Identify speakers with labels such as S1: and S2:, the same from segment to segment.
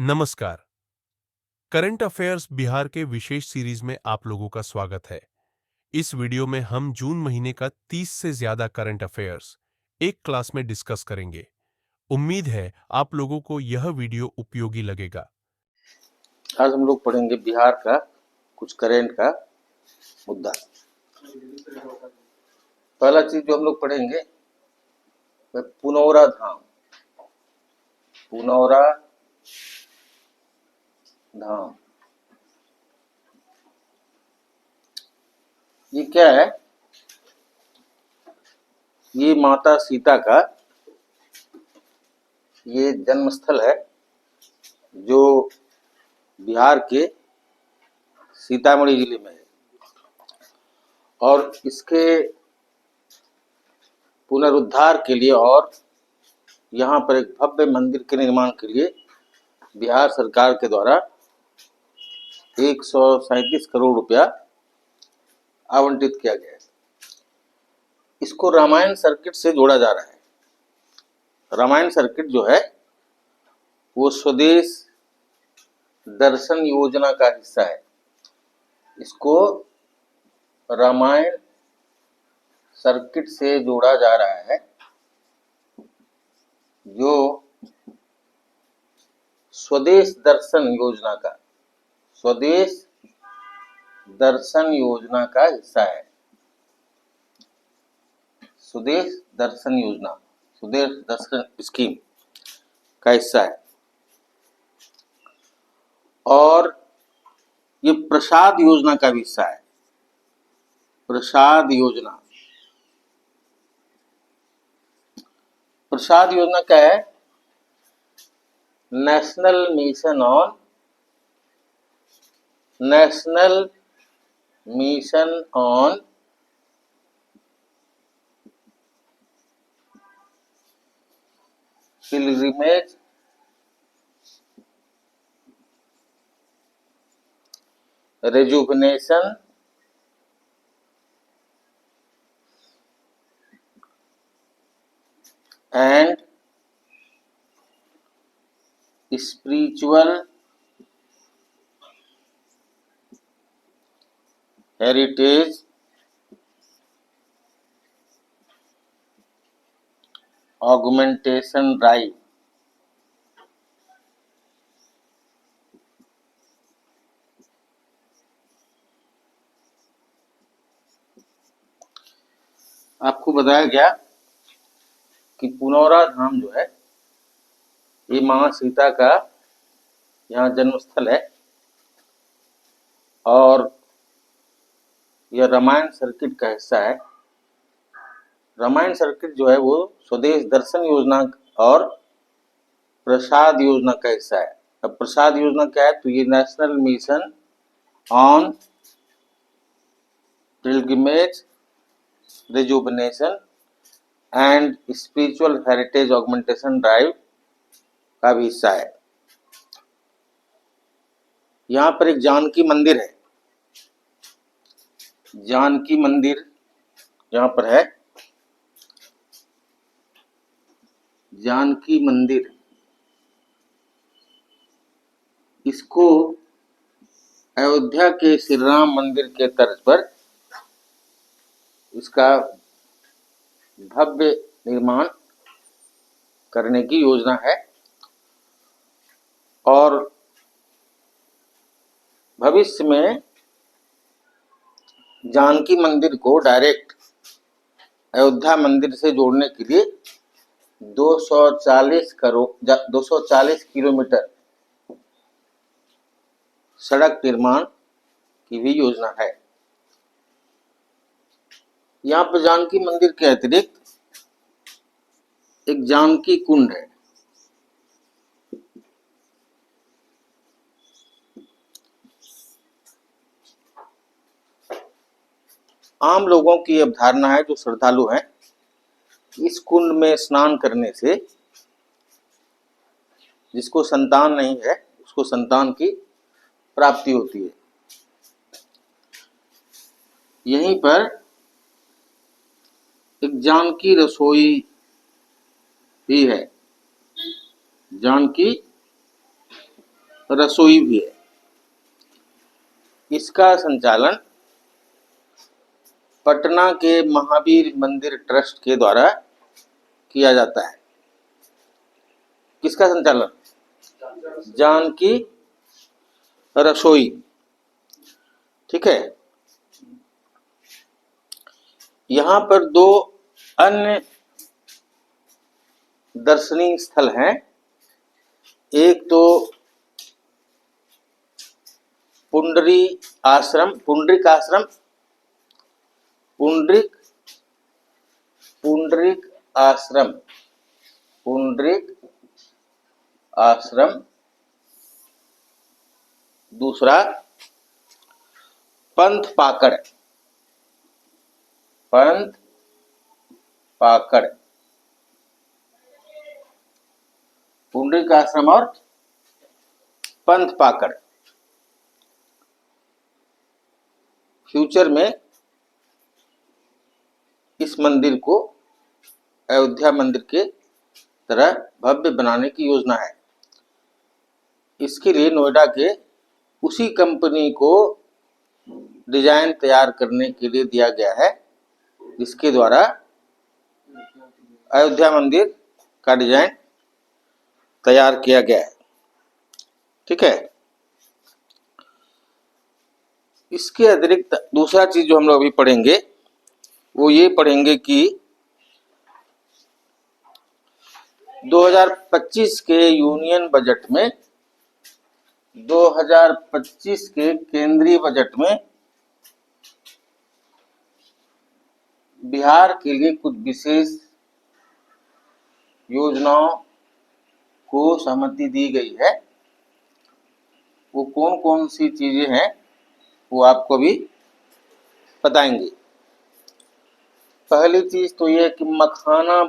S1: नमस्कार। Current affairs Bihar के विशेष series में आप लोगों का स्वागत है। इस वीडियो में हम जून महीने का 30 से ज्यादा करंट अफेयर्स एक क्लास में डिस्कस करेंगे। उम्मीद है आप लोगों को यह वीडियो उपयोगी लगेगा।
S2: आज हम लोग पढ़ेंगे बिहार का कुछ करंट का मुद्दा। पहला चीज जो हम लोग पढ़ेंगे वह पुनौरा धाम। पुनौरा धाम ये क्या है? ये माता सीता का ये जन्म स्थल है जो बिहार के सीतामढ़ी जिले में है। और इसके पुनरुद्धार के लिए और यहाँ पर एक भव्य मंदिर के निर्माण के लिए बिहार सरकार के द्वारा 137 करोड़ रुपया आवंटित किया गया है। इसको रामायण सर्किट से जोड़ा जा रहा है। रामायण सर्किट जो है वो स्वदेश दर्शन योजना का हिस्सा है। इसको रामायण सर्किट से जोड़ा जा रहा है जो स्वदेश दर्शन योजना का हिस्सा है। स्वदेश दर्शन स्कीम का हिस्सा है। और ये प्रसाद योजना का भी हिस्सा है। प्रसाद योजना क्या है? National mission on pilgrimage rejuvenation and spiritual heritage augmentation drive। आपको बताया गया कि पुनौरा धाम जो है ये मां सीता का यहाँ जन्म स्थल है और यह रामायण सर्किट का हिस्सा है। रामायण सर्किट जो है वो स्वदेश दर्शन योजना और प्रसाद योजना का हिस्सा है। अब प्रसाद योजना क्या है? तो ये national mission on pilgrimage rejuvenation and spiritual heritage augmentation drive का भी हिस्सा है। यहाँ पर एक जानकी मंदिर है। जानकी मंदिर यहाँ पर है। जानकी मंदिर इसको अयोध्या के श्री राम मंदिर के तर्ज पर इसका भव्य निर्माण करने की योजना है और भविष्य में जानकी मंदिर को डायरेक्ट अयोध्या मंदिर से जोड़ने के लिए 240 किलोमीटर सड़क निर्माण की भी योजना है। यहाँ पर जानकी मंदिर के अतिरिक्त एक जानकी कुंड है। आम लोगों की अवधारणा है, जो श्रद्धालु हैं, इस कुंड में स्नान करने से जिसको संतान नहीं है उसको संतान की प्राप्ति होती है। यहीं पर एक जानकी रसोई भी है। जानकी रसोई भी है। इसका संचालन पटना के महावीर मंदिर ट्रस्ट के द्वारा किया जाता है। किसका संचालन? जानकी रसोई। ठीक है। यहाँ पर दो अन्य दर्शनीय स्थल हैं। एक तो पुंडरीक आश्रम, पुंडरीक आश्रम। दूसरा पंथ पाकड़। पुंडरीक आश्रम और पंथ पाकड़। फ्यूचर में इस मंदिर को अयोध्या मंदिर के तरह भव्य बनाने की योजना है। इसके लिए नोएडा के उसी कंपनी को डिजाइन तैयार करने के लिए दिया गया है जिसके द्वारा अयोध्या मंदिर का डिजाइन तैयार किया गया है। ठीक है। इसके अतिरिक्त दूसरा चीज जो हम लोग अभी पढ़ेंगे वो ये पढ़ेंगे कि 2025 के यूनियन बजट में 2025 के केंद्रीय बजट में बिहार के लिए कुछ विशेष योजनाओं को सहमति दी गई है। वो कौन कौन सी चीजें हैं वो आपको भी बताएंगे। पहली चीज तो ये है कि मखाना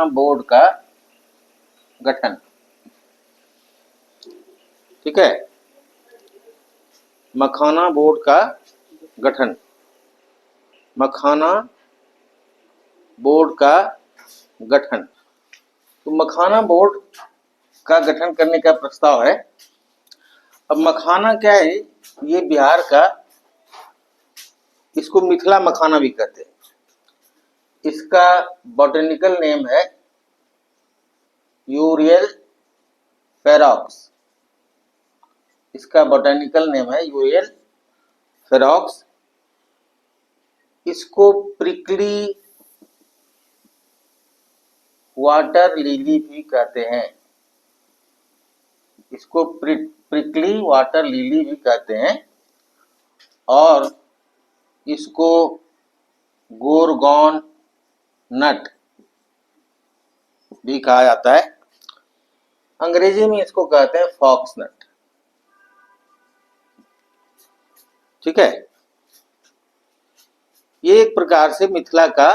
S2: बोर्ड का गठन। ठीक है। मखाना बोर्ड का गठन। तो मखाना बोर्ड का गठन करने का प्रस्ताव है। अब मखाना क्या है? ये बिहार का, इसको मिथिला मखाना भी कहते हैं। इसका बॉटेनिकल नेम है यूरियल फेरॉक्स। इसको प्रिकली वाटर लिली भी कहते हैं। और इसको गोरगॉन नट भी कहा जाता है। अंग्रेजी में इसको कहते हैं फॉक्स नट। ठीक है। ये एक प्रकार से मिथिला का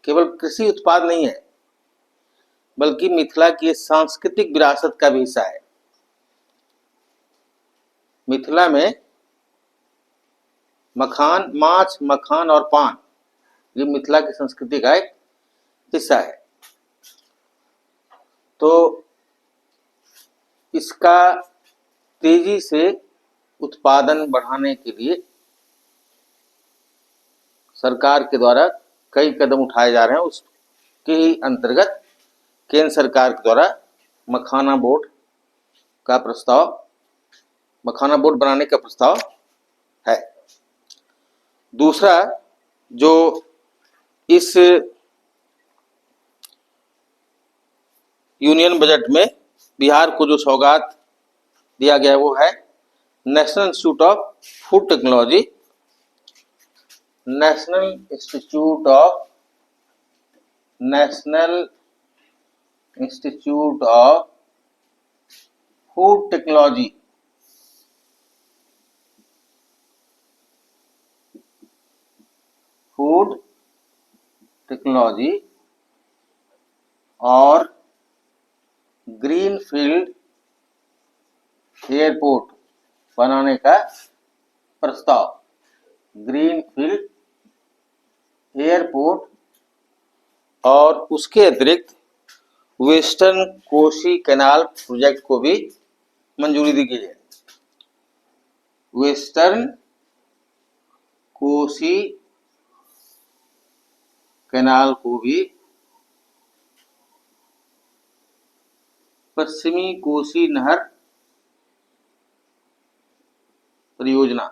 S2: केवल कृषि उत्पाद नहीं है बल्कि मिथिला की सांस्कृतिक विरासत का भी हिस्सा है। मिथिला में माछ, मखान और पान ये मिथिला की संस्कृति का एक हिस्सा है। तो इसका तेजी से उत्पादन बढ़ाने के लिए सरकार के द्वारा कई कदम उठाए जा रहे हैं। उसके ही अंतर्गत केंद्र सरकार के द्वारा मखाना बोर्ड बनाने का प्रस्ताव है। दूसरा जो इस यूनियन बजट में बिहार को जो सौगात दिया गया वो है national institute of food technology. National institute of food technology और ग्रीनफील्ड एयरपोर्ट बनाने का प्रस्ताव। ग्रीनफील्ड एयरपोर्ट और उसके अतिरिक्त वेस्टर्न कोसी कैनाल प्रोजेक्ट को भी मंजूरी दी गई है। वेस्टर्न कोसी कैनाल को भी, पश्चिमी कोसी नहर परियोजना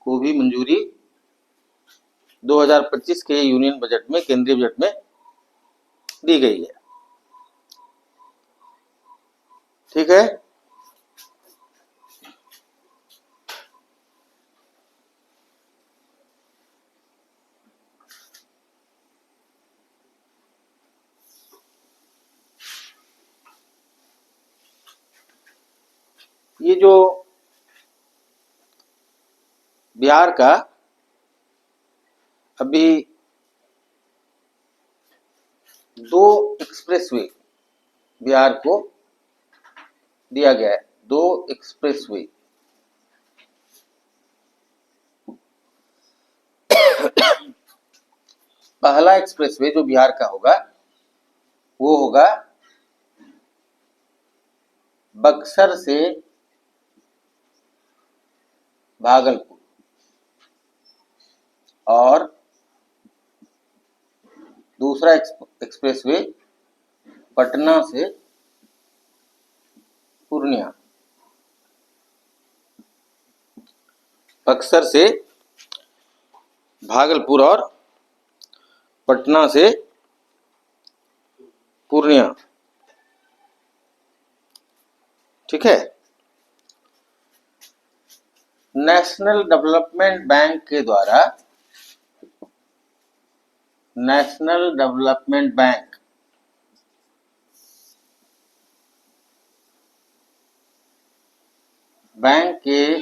S2: को भी मंजूरी 2025 के यूनियन बजट में, केंद्रीय बजट में दी गई है। ठीक है। ये जो बिहार का अभी 2 एक्सप्रेसवे बिहार को दिया गया है, 2 एक्सप्रेसवे। पहला एक्सप्रेसवे जो बिहार का होगा वो होगा बक्सर से भागलपुर, और दूसरा एक्सप्रेसवे पटना से पूर्णिया। बक्सर से भागलपुर और पटना से पूर्णिया। ठीक है। नेशनल डेवलपमेंट बैंक के द्वारा, नेशनल डेवलपमेंट बैंक के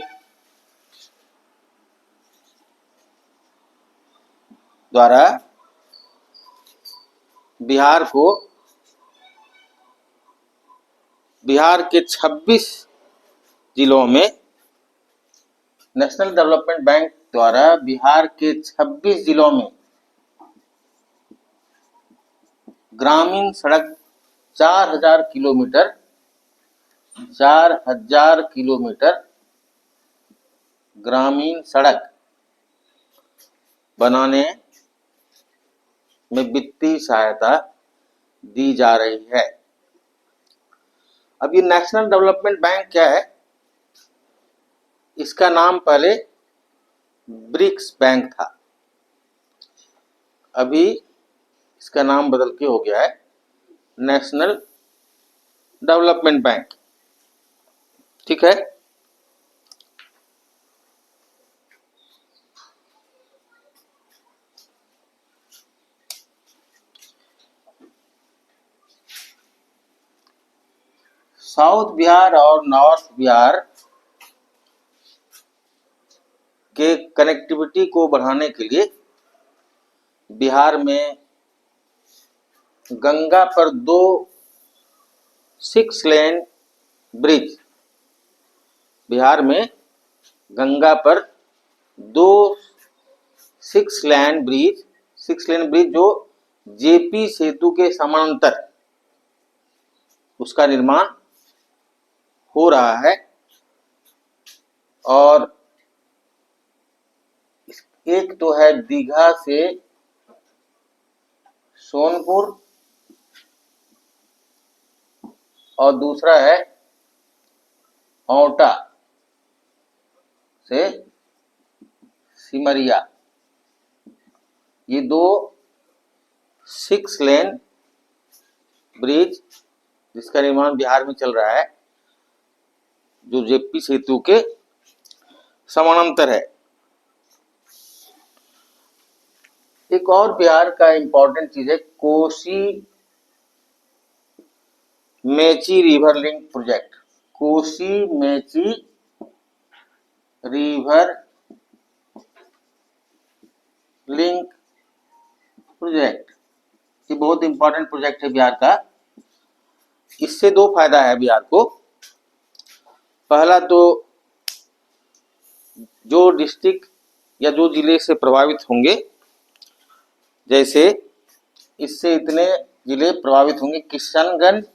S2: द्वारा बिहार को, बिहार के 26 जिलों में, नेशनल डेवलपमेंट बैंक द्वारा बिहार के 26 जिलों में ग्रामीण सड़क 4000 किलोमीटर, 4000 किलोमीटर ग्रामीण सड़क बनाने में वित्तीय सहायता दी जा रही है। अब ये नेशनल डेवलपमेंट बैंक क्या है? इसका नाम पहले ब्रिक्स बैंक था, अभी इसका नाम बदल के हो गया है नेशनल डेवलपमेंट बैंक। ठीक है। साउथ बिहार और नॉर्थ बिहार के कनेक्टिविटी को बढ़ाने के लिए बिहार में गंगा पर 2 6 लेन ब्रिज, बिहार में गंगा पर 2 6 लेन ब्रिज जो जेपी सेतु के समानांतर, उसका निर्माण हो रहा है। और एक तो है दीघा से सोनपुर, और दूसरा है औटा से सिमरिया। ये 2 6 लेन ब्रिज जिसका निर्माण बिहार में चल रहा है, जो जेपी सेतु के समानांतर है। एक और बिहार का इंपॉर्टेंट चीज है Kosi Mechi river link project. Kosi Mechi river link project, ये बहुत इंपॉर्टेंट प्रोजेक्ट है बिहार का। इससे 2 फायदा है बिहार को। पहला तो जो डिस्ट्रिक्ट या जो जिले से प्रभावित होंगे, जैसे इससे इतने जिले प्रभावित होंगे किशनगंज,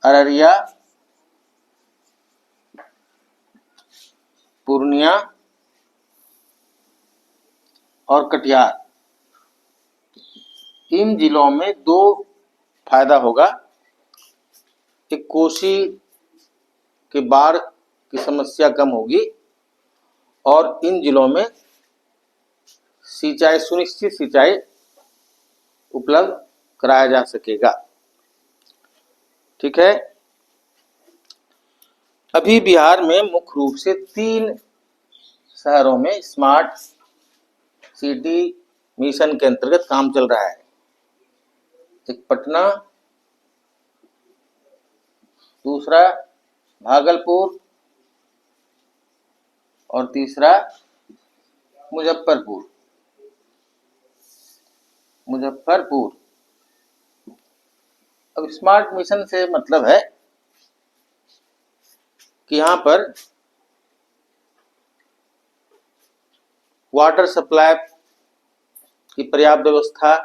S2: अररिया, पूर्णिया और कटिहार। इन जिलों में दो फायदा होगा, एक कोसी के बाढ़ की समस्या कम होगी और इन जिलों में सिंचाई, सुनिश्चित सिंचाई उपलब्ध कराया जा सकेगा। ठीक है। अभी बिहार में मुख्य रूप से 3 शहरों में स्मार्ट सिटी मिशन के अंतर्गत काम चल रहा है। एक पटना, दूसरा भागलपुर और तीसरा मुजफ्फरपुर। अब स्मार्ट मिशन से मतलब है कि यहाँ पर वाटर सप्लाई की पर्याप्त व्यवस्था,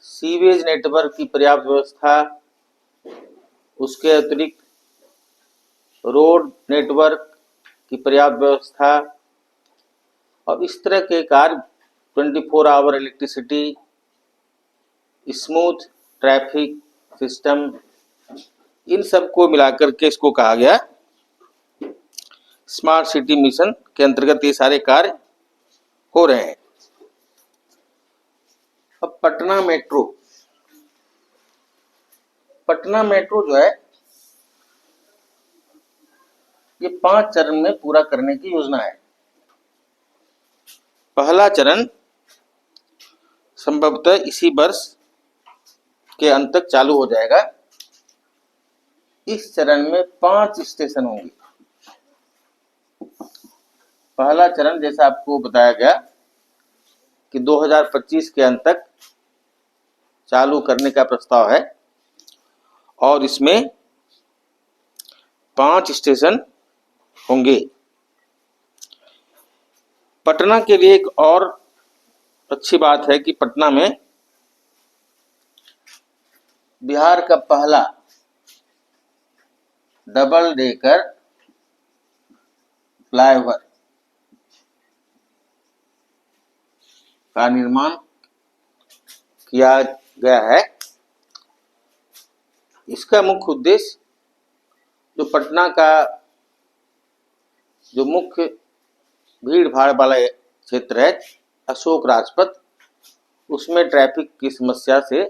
S2: सीवेज नेटवर्क की पर्याप्त व्यवस्था, उसके अतिरिक्त रोड नेटवर्क की पर्याप्त व्यवस्था और इस तरह के कार्य 24 hour electricity, smooth traffic system, इन सब को मिलाकर के इसको कहा गया स्मार्ट सिटी मिशन के अंतर्गत ये सारे कार्य हो रहे हैं। अब पटना मेट्रो जो है ये 5 चरण में पूरा करने की योजना है। पहला चरण संभवतः इसी वर्ष के अंत तक चालू हो जाएगा। इस चरण में 5 स्टेशन होंगे। पहला चरण जैसा आपको बताया गया कि 2025 के अंत तक चालू करने का प्रस्ताव है और इसमें 5 स्टेशन होंगे। पटना के लिए एक और अच्छी बात है कि पटना में बिहार का पहला डबल डेकर फ्लाईओवर का निर्माण किया गया है। इसका मुख्य उद्देश्य जो पटना का जो मुख्य भीड़ भाड़ वाला क्षेत्र है अशोक राजपथ, उसमें ट्रैफिक की समस्या से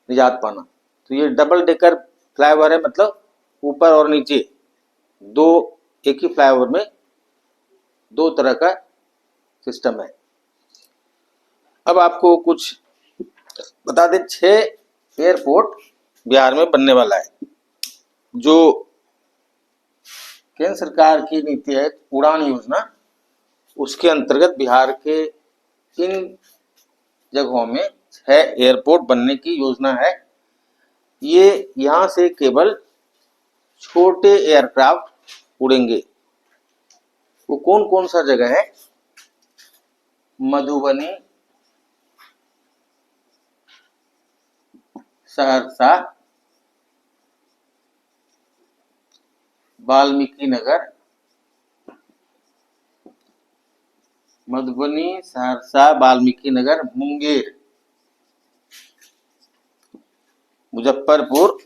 S2: निजात पाना। तो ये डबल डेकर फ्लाईओवर है, मतलब ऊपर और नीचे दो, एक ही फ्लाईओवर में 2 तरह का सिस्टम है। अब आपको कुछ बता दें, 6 एयरपोर्ट बिहार में बनने वाला है। जो केंद्र सरकार की नीति है उड़ान योजना, उसके अंतर्गत बिहार के इन जगहों में 6 एयरपोर्ट बनने की योजना है। ये यहाँ से केवल छोटे एयरक्राफ्ट उड़ेंगे। वो कौन कौन सा जगह है? मधुबनी, सहरसा, वाल्मीकि नगर, मुंगेर, मुजफ्फरपुर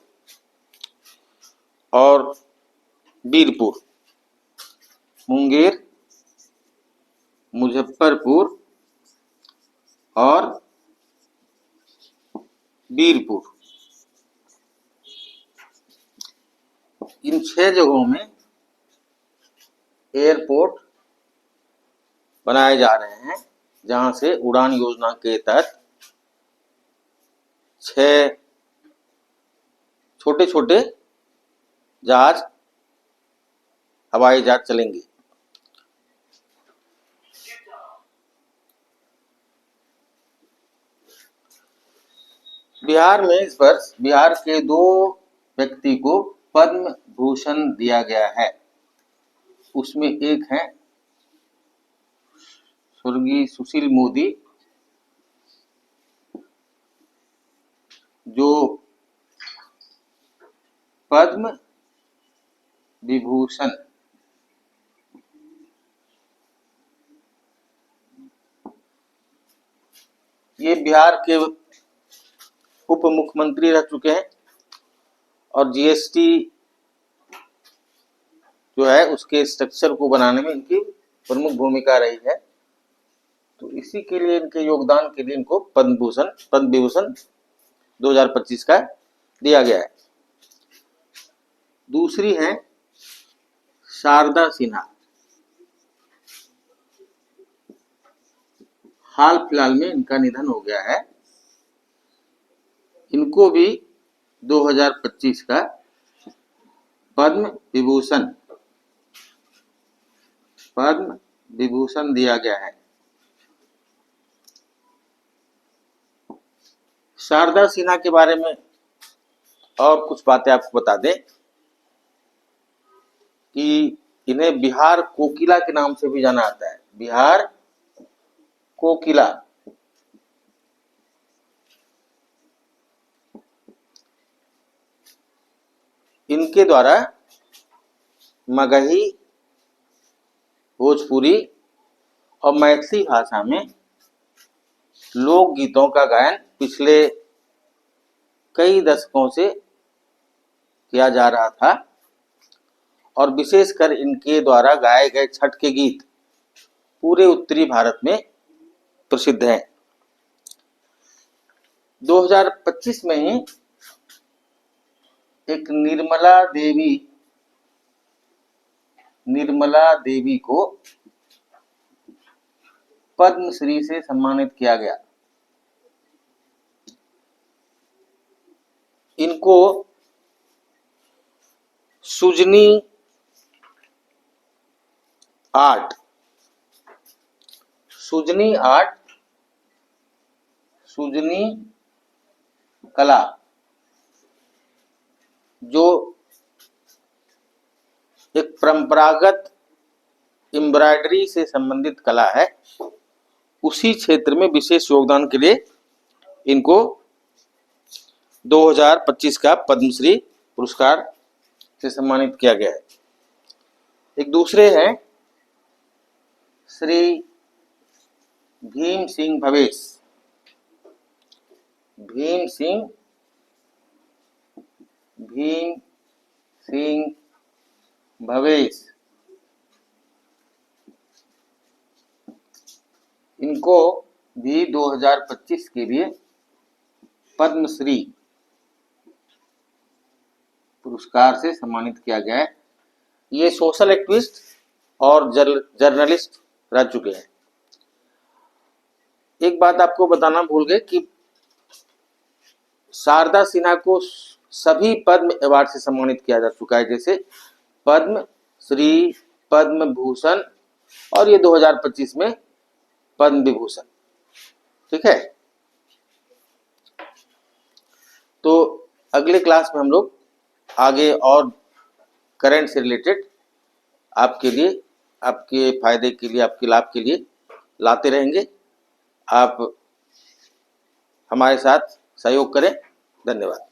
S2: और बीरपुर। मुंगेर, मुजफ्फरपुर और बीरपुर, इन 6 जगहों में एयरपोर्ट बनाए जा रहे हैं, जहां से उड़ान योजना के तहत 6 छोटे छोटे जहाज, हवाई जहाज चलेंगे। बिहार में इस वर्ष बिहार के 2 व्यक्ति को पद्म भूषण दिया गया है। उसमें एक है स्वर्गीय सुशील मोदी जो पद्म विभूषण ये बिहार के उप मुख्यमंत्री रह चुके हैं और जीएसटी जो है उसके स्ट्रक्चर को बनाने में इनकी प्रमुख भूमिका रही है। तो इसी के लिए, इनके योगदान के लिए इनको पद्म विभूषण 2025 का दिया गया है। दूसरी है शारदा सिन्हा। हाल फिलहाल में इनका निधन हो गया है। इनको भी 2025 का पद्म विभूषण दिया गया है। शारदा सिन्हा के बारे में और कुछ बातें आपको बता दें कि इन्हें बिहार कोकिला के नाम से भी जाना जाता है। बिहार कोकिला। इनके द्वारा मगही, भोजपुरी और मैथिली भाषा में लोक गीतों का गायन पिछले कई दशकों से किया जा रहा था और विशेषकर इनके द्वारा गाए गए छठ के गीत पूरे उत्तरी भारत में प्रसिद्ध हैं। 2025 में ही एक निर्मला देवी को पद्मश्री से सम्मानित किया गया। इनको सुजनी आर्ट, सुजनी कला, जो एक परंपरागत एम्ब्रॉयडरी से संबंधित कला है, उसी क्षेत्र में विशेष योगदान के लिए इनको 2025 का पद्मश्री पुरस्कार से सम्मानित किया गया है। एक दूसरे हैं श्री भीम सिंह भवेश। इनको भी 2025 के लिए पद्मश्री पुरस्कार से सम्मानित किया गया है। ये सोशल एक्टिविस्ट और जर्नलिस्ट रह चुके हैं। एक बात आपको बताना भूल गए कि शारदा सिन्हा को सभी पद्म अवार्ड से सम्मानित किया जा चुका है, जैसे पद्म श्री, पद्म भूषण और ये 2025 में पद्म विभूषण। ठीक है, तो अगले क्लास में हम लोग आगे और करंट से रिलेटेड आपके लिए, आपके फायदे के लिए, आपके लाभ के लिए लाते रहेंगे। आप हमारे साथ सहयोग करें। धन्यवाद।